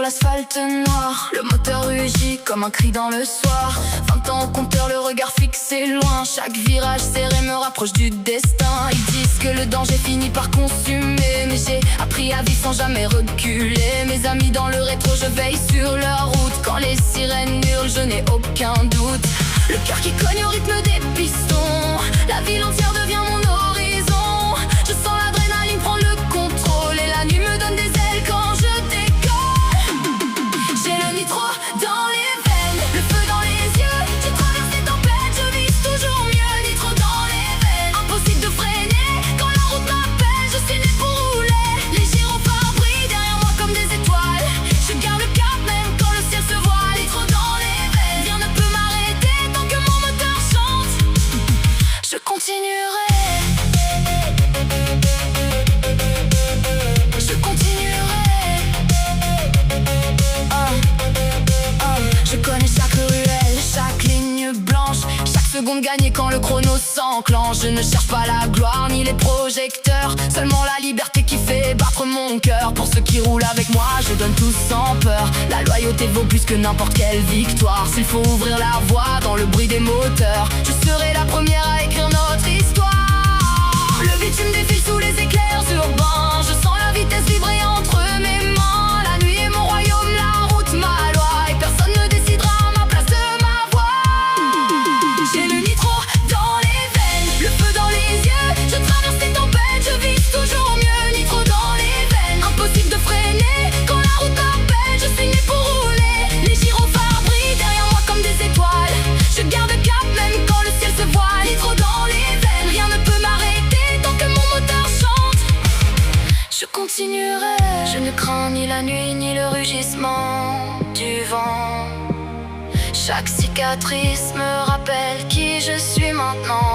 l'asphalte noir. Le moteur rugit comme un cri dans le soir. 20 ans au compteur, le regard fixé loin. Chaque virage serré me rapproche du destin. Ils disent que le danger finit par consumer, mais j'ai appris à vivre sans jamais reculer. Mes amis dans le rétro, je veille sur leur route. Quand les sirènes hurlent, je n'ai aucun doute. Le cœur qui cogne au rythme des pistons. La ville entière devient mon horizon. Je sens l'adrénaline prendre le contrôle, et la nuit me donne des ailes quand je décolle. J'ai le nitro dans les veines, le feu dans les yeux. Je traverse les tempêtes, je vise toujours mieux. Nitro dans les veines, impossible de freiner. Quand la route m'appelle, je suis né pour rouler. Les gyrophares brillent derrière moi comme des étoiles. Je garde le cap même quand le ciel se voile. Nitro dans les veines, rien ne peut m'arrêter tant que mon moteur chante. Je continuerai. Je connais chaque ruelle, chaque ligne blanche, chaque seconde gagnée quand le chrono s'enclenche. Je ne cherche pas la gloire ni les projecteurs, seulement la liberté qui fait battre mon cœur. Pour ceux qui roulent avec moi, je donne tout sans peur. La loyauté vaut plus que n'importe quelle victoire. S'il faut ouvrir la voie dans le bruit des moteurs, je serai la première à écrire notre histoire. Le bitume défile sous les éclairs urbains. Je sens la vitesse vibrer entre mes mains. La nuit est mon royaume, la route ma loi, et personne ne décidera à ma place de ma voix. J'ai le nitro dans les veines, le feu dans les yeux. Je traverse les tempêtes, je vise toujours mieux. Nitro dans les veines, impossible de freiner. Quand la route m'appelle, je suis né pour rouler. Les gyrophares brillent derrière moi comme des étoiles. Je garde cap même quand le ciel se voile. Nitro dans les veines, rien ne peut m'arrêter tant que mon moteur chante. Je continuerai. Je ne crains ni la nuit ni le rugissement du vent. Chaque cicatrice me rappelle qui je suis maintenant.